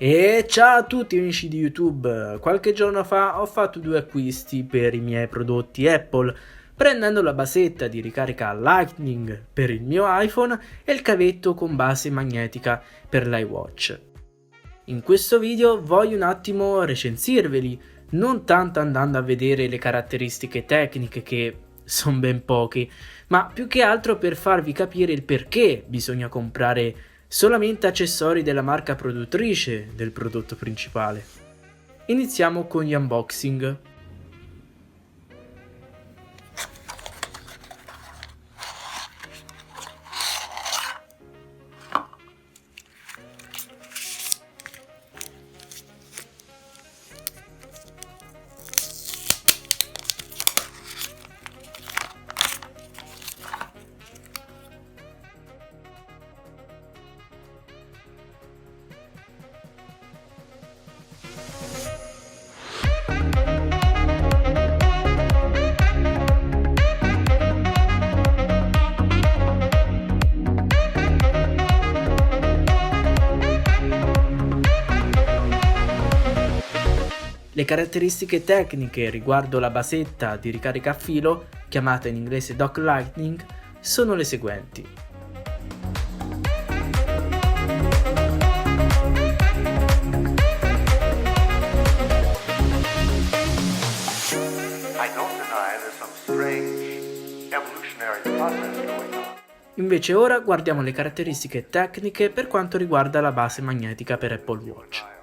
E ciao a tutti amici di YouTube, qualche giorno fa ho fatto due acquisti per i miei prodotti Apple, prendendo la basetta di ricarica Lightning per il mio iPhone e il cavetto con base magnetica per l'iWatch. In questo video voglio un attimo recensirveli, non tanto andando a vedere le caratteristiche tecniche che sono ben poche, ma più che altro per farvi capire il perché bisogna comprare solamente accessori della marca produttrice del prodotto principale. Iniziamo con gli unboxing. Le caratteristiche tecniche riguardo la basetta di ricarica a filo, chiamata in inglese Dock Lightning, sono le seguenti. Invece ora guardiamo le caratteristiche tecniche per quanto riguarda la base magnetica per Apple Watch.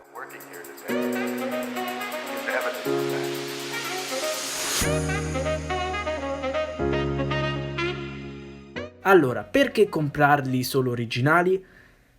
Allora, perché comprarli solo originali?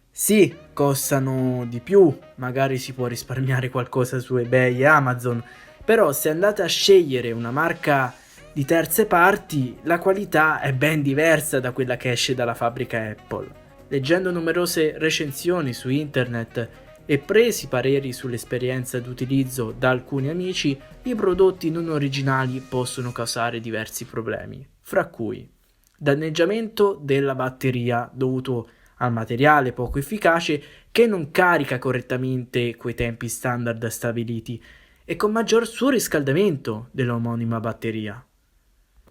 Sì, costano di più, magari si può risparmiare qualcosa su eBay e Amazon, però se andate a scegliere una marca di terze parti, la qualità è ben diversa da quella che esce dalla fabbrica Apple. Leggendo numerose recensioni su internet e presi pareri sull'esperienza d'utilizzo da alcuni amici, i prodotti non originali possono causare diversi problemi, fra cui danneggiamento della batteria dovuto al materiale poco efficace che non carica correttamente quei tempi standard stabiliti e con maggior surriscaldamento dell'omonima batteria.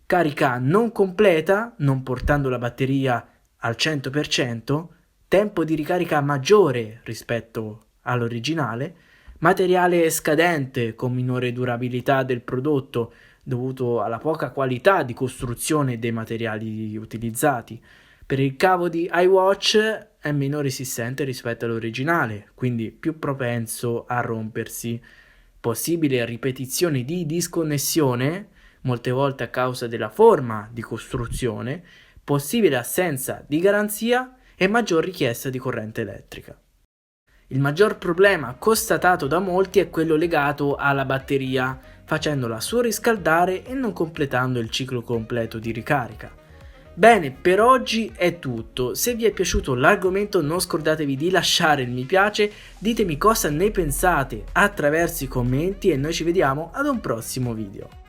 Carica non completa, non portando la batteria al 100%, tempo di ricarica maggiore rispetto all'originale, materiale scadente con minore durabilità del prodotto dovuto alla poca qualità di costruzione dei materiali utilizzati. Per il cavo di iWatch è meno resistente rispetto all'originale, quindi più propenso a rompersi. Possibile ripetizione di disconnessione, molte volte a causa della forma di costruzione, possibile assenza di garanzia e maggior richiesta di corrente elettrica. Il maggior problema constatato da molti è quello legato alla batteria, facendola surriscaldare e non completando il ciclo completo di ricarica. Bene, per oggi è tutto. Se vi è piaciuto l'argomento non scordatevi di lasciare il mi piace, ditemi cosa ne pensate attraverso i commenti e noi ci vediamo ad un prossimo video.